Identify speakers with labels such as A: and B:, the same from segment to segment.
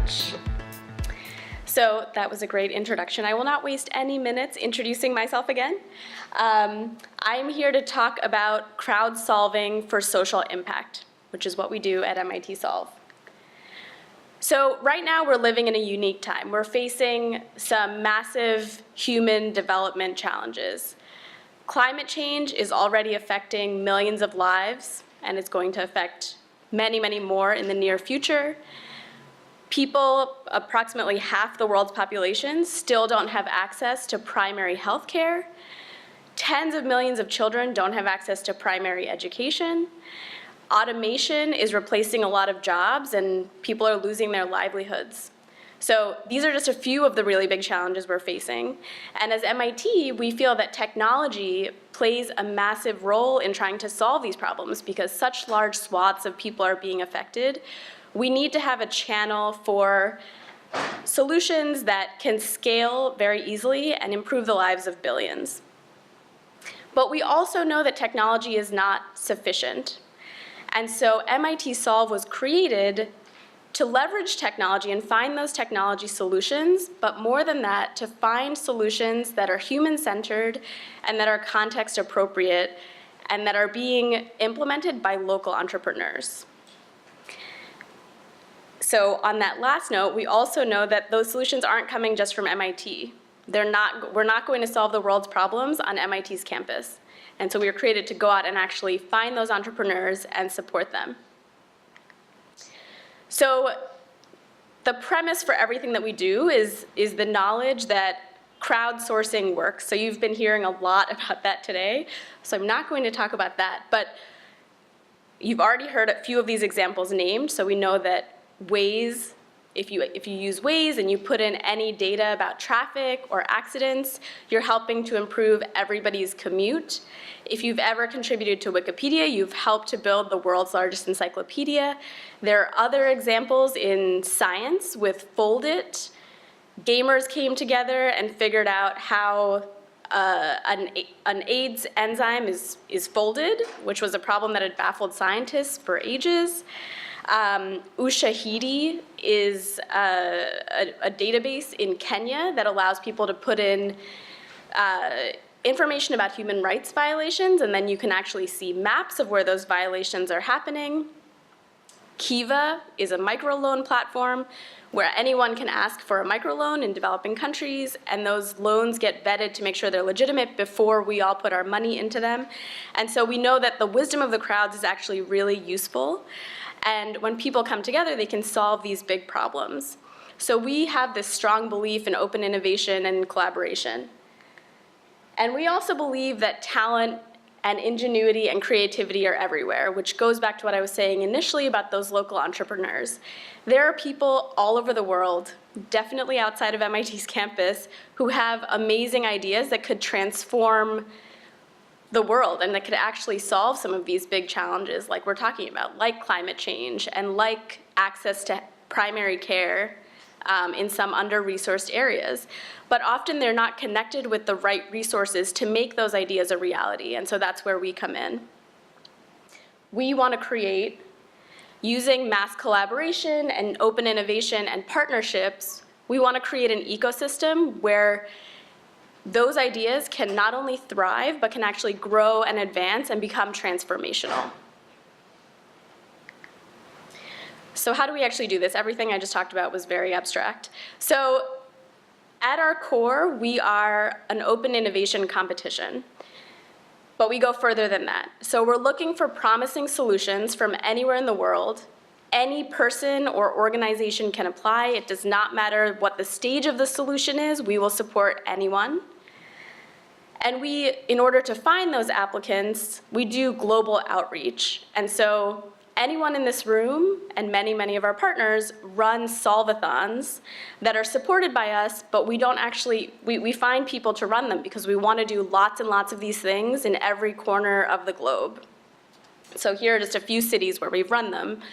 A: much. So that was a great introduction. I will not waste any minutes introducing myself again. I'm here to talk about crowdsolving for social impact, which is what we do at MIT Solve. So right now we're living in a unique time. We're facing some massive human development challenges. Climate change is already affecting millions of lives, and it's going to affect many, many more in the near future. People, approximately half the world's population, still don't have access to primary health care. Tens of millions of children don't have access to primary education. Automation is replacing a lot of jobs, and people are losing their livelihoods. So these are just a few of the really big challenges we're facing. And as MIT, we feel that technology plays a massive role in trying to solve these problems because such large swaths of people are being affected. We need to have a channel for solutions that can scale very easily and improve the lives of billions. But we also know that technology is not sufficient. And so MIT Solve was created to leverage technology and find those technology solutions, but more than that, to find solutions that are human-centered and that are context-appropriate and that are being implemented by local entrepreneurs. So on that last note, we also know that those solutions aren't coming just from MIT. We're not going to solve the world's problems on MIT's campus. And so we were created to go out and actually find those entrepreneurs and support them. So the premise for everything that we do is the knowledge that crowdsourcing works. So you've been hearing a lot about that today. So I'm not going to talk about that. But you've already heard a few of these examples named. So we know that Waze, if you use Waze and you put in any data about traffic or accidents, you're helping to improve everybody's commute. If you've ever contributed to Wikipedia, you've helped to build the world's largest encyclopedia. There are other examples in science with Foldit. Gamers came together and figured out how an AIDS enzyme is folded, which was a problem that had baffled scientists for ages. Ushahidi is a database in Kenya that allows people to put in information about human rights violations, and then you can actually see maps of where those violations are happening. Kiva is a microloan platform where anyone can ask for a microloan in developing countries, and those loans get vetted to make sure they're legitimate before we all put our money into them. And so we know that the wisdom of the crowds is actually really useful. And when people come together, they can solve these big problems. So we have this strong belief in open innovation and collaboration. And we also believe that talent and ingenuity and creativity are everywhere, which goes back to what I was saying initially about those local entrepreneurs. There are people all over the world, definitely outside of MIT's campus, who have amazing ideas that could transform the world and that could actually solve some of these big challenges like we're talking about, like climate change and like access to primary care in some under-resourced areas. But often they're not connected with the right resources to make those ideas a reality, and so that's where we come in. We want to create, using mass collaboration and open innovation and partnerships, we want to create an ecosystem where those ideas can not only thrive, but can actually grow and advance and become transformational. So how do we actually do this? Everything I just talked about was very abstract. So at our core, we are an open innovation competition, but we go further than that. So we're looking for promising solutions from anywhere in the world. Any person or organization can apply. It does not matter what the stage of the solution is. We will support anyone. And we, in order to find those applicants, we do global outreach. And so anyone in this room and many, many of our partners run solve-a-thons that are supported by us, but we don't actually, we find people to run them because we want to do lots and lots of these things in every corner of the globe. So here are just a few cities where we've run them.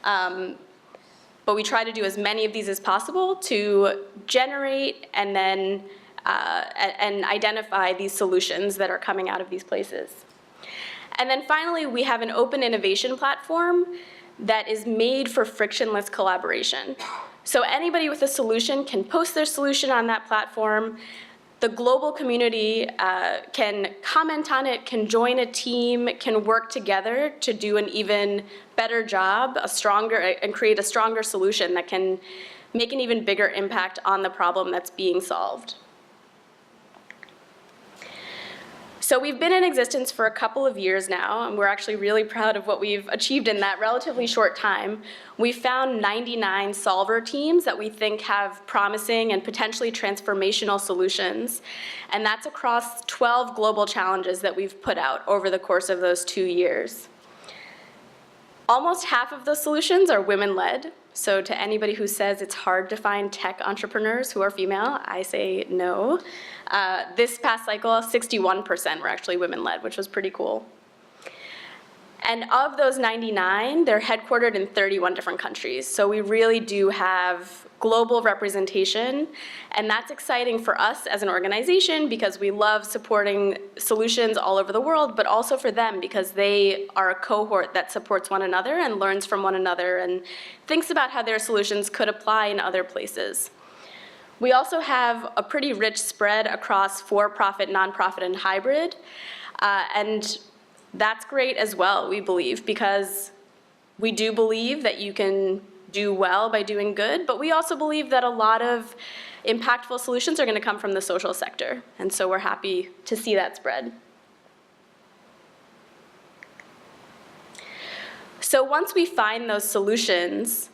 A: But we try to do as many of these as possible to generate and then and identify these solutions that are coming out of these places. And then finally, we have an open innovation platform that is made for frictionless collaboration. So anybody with a solution can post their solution on that platform. The global community can comment on it, can join a team, can work together to do an even better job, and create a stronger solution that can make an even bigger impact on the problem that's being solved. So we've been in existence for a couple of years now, and we're actually really proud of what we've achieved in that relatively short time. We found 99 solver teams that we think have promising and potentially transformational solutions, and that's across 12 global challenges that we've put out over the course of those 2 years. Almost half of those solutions are women-led. So to anybody who says it's hard to find tech entrepreneurs who are female, I say no. This past cycle, 61% were actually women-led, which was pretty cool. And of those 99, they're headquartered in 31 different countries. So we really do have global representation, and that's exciting for us as an organization because we love supporting solutions all over the world, but also for them because they are a cohort that supports one another and learns from one another and thinks about how their solutions could apply in other places. We also have a pretty rich spread across for-profit, nonprofit, and hybrid, and that's great as well, we believe, because we do believe that you can do well by doing good, but we also believe that a lot of impactful solutions are going to come from the social sector, and so we're happy to see that spread. So once we find those solutions,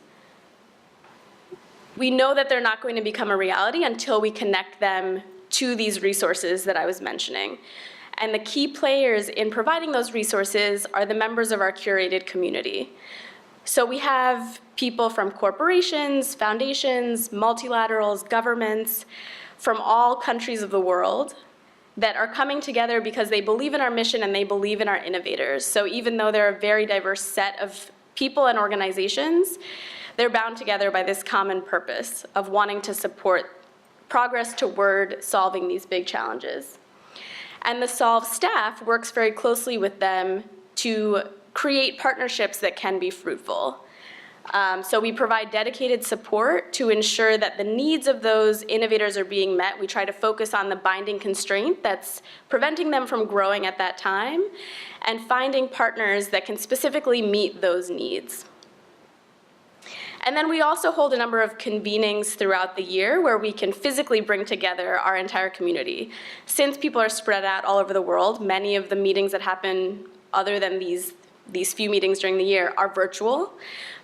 A: we know that they're not going to become a reality until we connect them to these resources that I was mentioning. And the key players in providing those resources are the members of our curated community. So we have people from corporations, foundations, multilaterals, governments, from all countries of the world that are coming together because they believe in our mission and they believe in our innovators. So even though they're a very diverse set of people and organizations, they're bound together by this common purpose of wanting to support progress toward solving these big challenges. And the Solve staff works very closely with them to create partnerships that can be fruitful. So we provide dedicated support to ensure that the needs of those innovators are being met. We try to focus on the binding constraint that's preventing them from growing at that time and finding partners that can specifically meet those needs. And then we also hold a number of convenings throughout the year where we can physically bring together our entire community. Since people are spread out all over the world, many of the meetings that happen other than these few meetings during the year are virtual.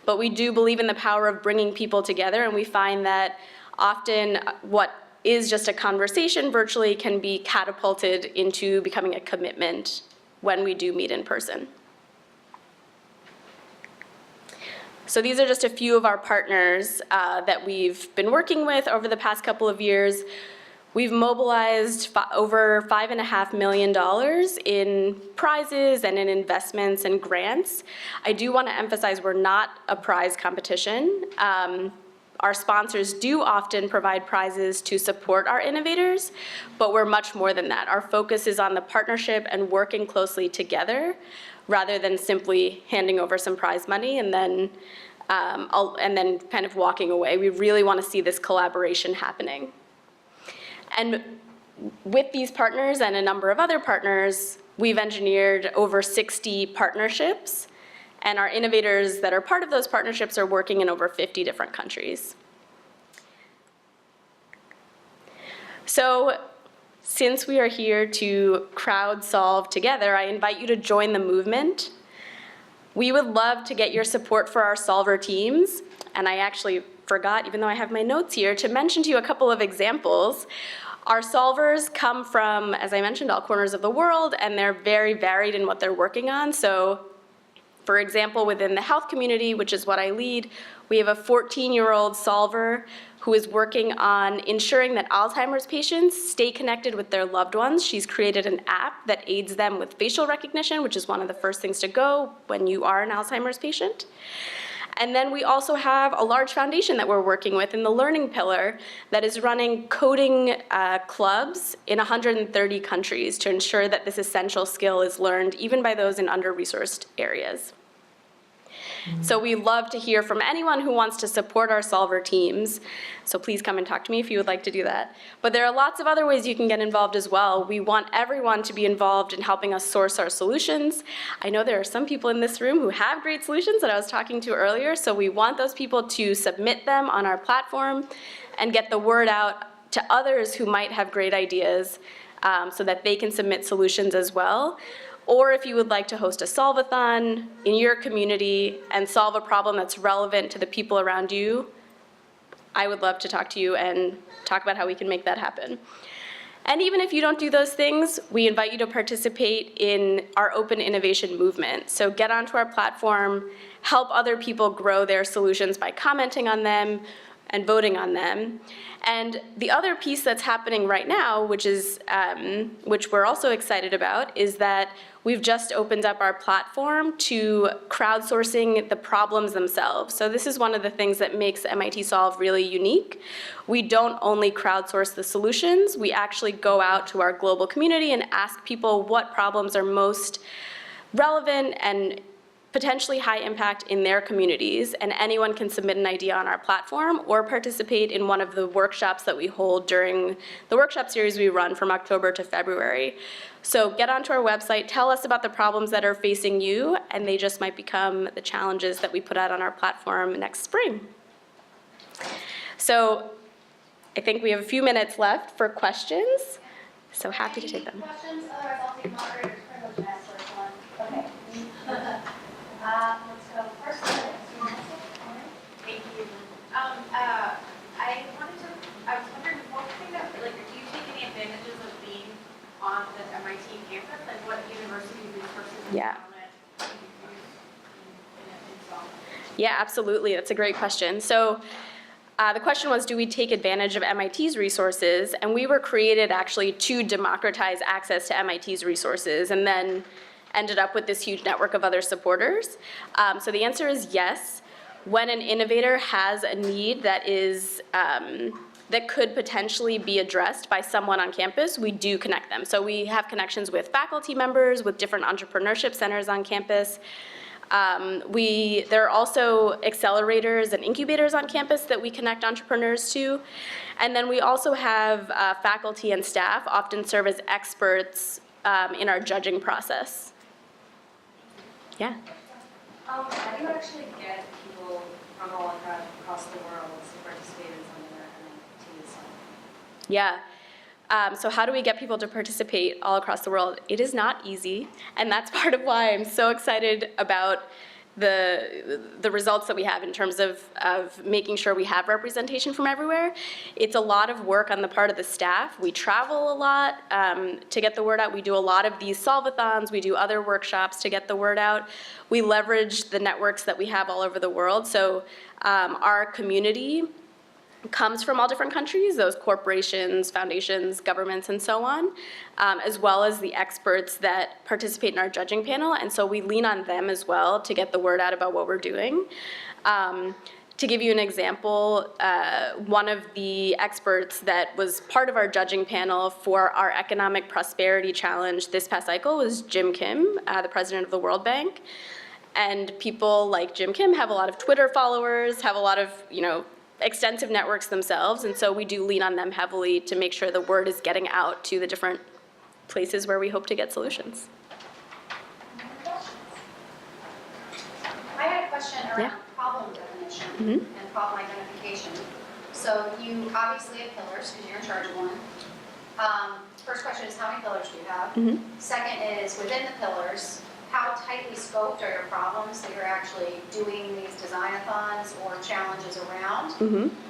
A: But we do believe in the power of bringing people together, and we find that often what is just a conversation virtually can be catapulted into becoming a commitment when we do meet in person. So these are just a few of our partners that we've been working with over the past couple of years. We've mobilized over $5.5 million in prizes and in investments and grants. I do want to emphasize we're not a prize competition. Our sponsors do often provide prizes to support our innovators, but we're much more than that. Our focus is on the partnership and working closely together rather than simply handing over some prize money and then kind of walking away. We really want to see this collaboration happening. And with these partners and a number of other partners, we've engineered over 60 partnerships, and our innovators that are part of those partnerships are working in over 50 different countries. So since we are here to crowd solve together, I invite you to join the movement. We would love to get your support for our solver teams, and I actually forgot, even though I have my notes here, to mention to you a couple of examples. Our solvers come from, as I mentioned, all corners of the world, and they're very varied in what they're working on. So, for example, within the health community, which is what I lead, we have a 14-year-old solver who is working on ensuring that Alzheimer's patients stay connected with their loved ones. She's created an app that aids them with facial recognition, which is one of the first things to go when you are an Alzheimer's patient. And then we also have a large foundation that we're working with in the learning pillar that is running coding clubs in 130 countries to ensure that this essential skill is learned even by those in under-resourced areas. So we love to hear from anyone who wants to support our solver teams. So please come and talk to me if you would like to do that. But there are lots of other ways you can get involved as well. We want everyone to be involved in helping us source our solutions. I know there are some people in this room who have great solutions that I was talking to earlier, so we want those people to submit them on our platform and get the word out to others who might have great ideas so that they can submit solutions as well. Or if you would like to host a solve-a-thon in your community and solve a problem that's relevant to the people around you, I would love to talk to you and talk about how we can make that happen. And even if you don't do those things, we invite you to participate in our open innovation movement. So get onto our platform, help other people grow their solutions by commenting on them and voting on them. And the other piece that's happening right now, which we're also excited about, is that we've just opened up our platform to crowdsourcing the problems themselves. So this is one of the things that makes MIT Solve really unique. We don't only crowdsource the solutions, we actually go out to our global community and ask people what problems are most relevant and potentially high impact in their communities, and anyone can submit an idea on our platform or participate in one of the workshops that we hold during the workshop series we run from October to February. So get onto our website, tell us about the problems that are facing you, and they just might become the challenges that we put out on our platform next spring. So I think we have a few minutes left for questions, so happy to take them.
B: Questions? Otherwise, I'll take moderator's privilege and ask first one. Okay. Let's go first.
C: Thank you. I was wondering, what thing that, like, do you take any advantages of being on the MIT campus, and what university resources you
A: Yeah.
C: found that you could use in Solve?
A: Yeah, absolutely. That's a great question. So the question was, do we take advantage of MIT's resources? And we were created actually to democratize access to MIT's resources, and then ended up with this huge network of other supporters. So the answer is yes. When an innovator has a need that is that could potentially be addressed by someone on campus, we do connect them. So we have connections with faculty members, with different entrepreneurship centers on campus. There are also accelerators and incubators on campus that we connect entrepreneurs to. And then we also have faculty and staff often serve as experts in our judging process. Yeah.
D: How do you actually get people from all across the world to participate in some of their MITs?
A: Yeah. So how do we get people to participate all across the world? It is not easy, and that's part of why I'm so excited about the results that we have in terms of making sure we have representation from everywhere. It's a lot of work on the part of the staff. We travel a lot to get the word out. We do a lot of these solve-a-thons. We do other workshops to get the word out. We leverage the networks that we have all over the world. So our community comes from all different countries, those corporations, foundations, governments, and so on, as well as the experts that participate in our judging panel. And so we lean on them as well to get the word out about what we're doing. To give you an example, one of the experts that was part of our judging panel for our Economic Prosperity Challenge this past cycle was Jim Kim, the president of the World Bank. And people like Jim Kim have a lot of Twitter followers, have a lot of, extensive networks themselves, and so we do lean on them heavily to make sure the word is getting out to the different places where we hope to get solutions.
B: I had a question around problem definition and problem identification. So you obviously have pillars because you're in charge of one. First question is, how many pillars do you have? Second is, within the pillars, how tightly scoped are your problems that you're actually doing these design-a-thons or challenges around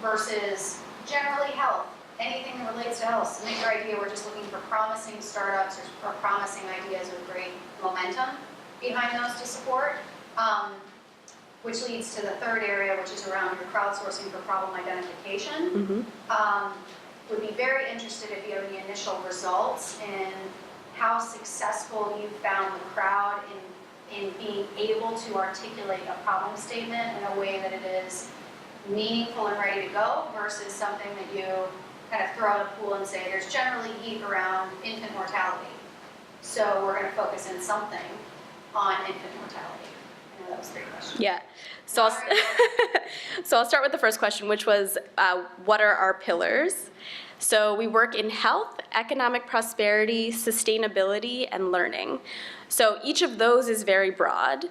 B: versus generally health, anything that relates to health. So make your idea, we're just looking for promising startups or promising ideas with great momentum behind those to support, which leads to the third area, which is around your crowdsourcing for problem identification. Would be very interested if you have any initial results in how successful you found the crowd in being able to articulate a problem statement in a way that it is meaningful and ready to go versus something that you kind of throw in a pool and say there's generally heat around infant mortality. So we're going to focus in something on infant mortality. I know that was 3 questions.
A: Yeah. So I'll, so I'll start with the first question, which was, what are our pillars? So we work in health, economic prosperity, sustainability, and learning. So each of those is very broad.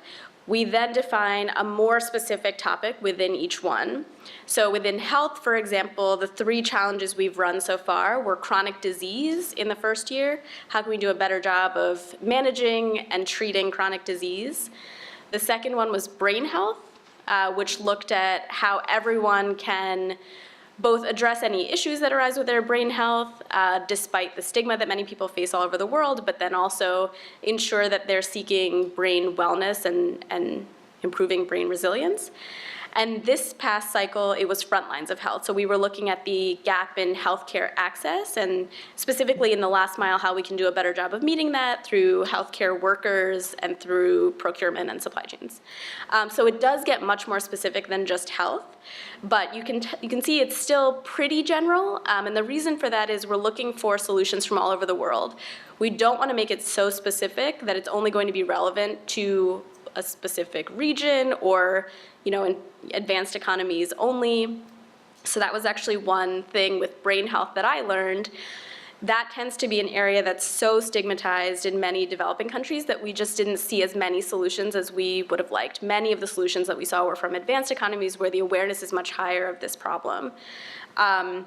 A: We then define a more specific topic within each one. So within health, for example, the 3 challenges we've run so far were chronic disease in the first year. How can we do a better job of managing and treating chronic disease? The second one was brain health, which looked at how everyone can both address any issues that arise with their brain health, despite the stigma that many people face all over the world, but then also ensure that they're seeking brain wellness and improving brain resilience. And this past cycle, it was front lines of health. So we were looking at the gap in healthcare access, and specifically in the last mile, how we can do a better job of meeting that through healthcare workers and through procurement and supply chains. So it does get much more specific than just health, but you can see it's still pretty general, and the reason for that is we're looking for solutions from all over the world. We don't want to make it so specific that it's only going to be relevant to a specific region or, in advanced economies only. So that was actually one thing with brain health that I learned. That tends to be an area that's so stigmatized in many developing countries that we just didn't see as many solutions as we would have liked. Many of the solutions that we saw were from advanced economies where the awareness is much higher of this problem. And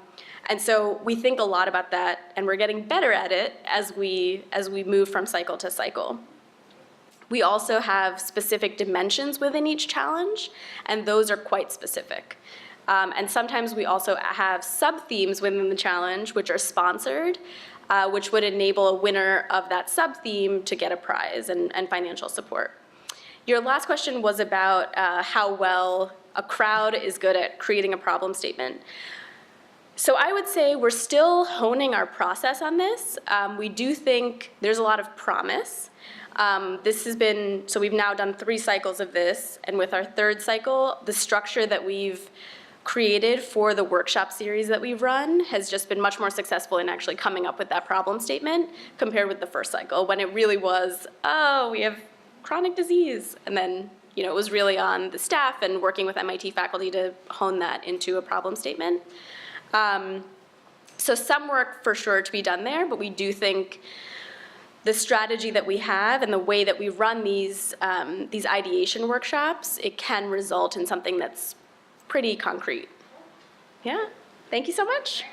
A: so we think a lot about that, and we're getting better at it as we move from cycle to cycle. We also have specific dimensions within each challenge, and those are quite specific. And sometimes we also have sub-themes within the challenge, which are sponsored, which would enable a winner of that sub-theme to get a prize and financial support. Your last question was about how well a crowd is good at creating a problem statement. So I would say we're still honing our process on this. We do think there's a lot of promise. So we've now done 3 cycles of this, and with our 3rd cycle, the structure that we've created for the workshop series that we've run has just been much more successful in actually coming up with that problem statement compared with the first cycle, when it really was, oh, we have chronic disease, and then it was really on the staff and working with MIT faculty to hone that into a problem statement. So some work for sure to be done there, but we do think the strategy that we have and the way that we run these ideation workshops, it can result in something that's pretty concrete. Yeah, thank you so much.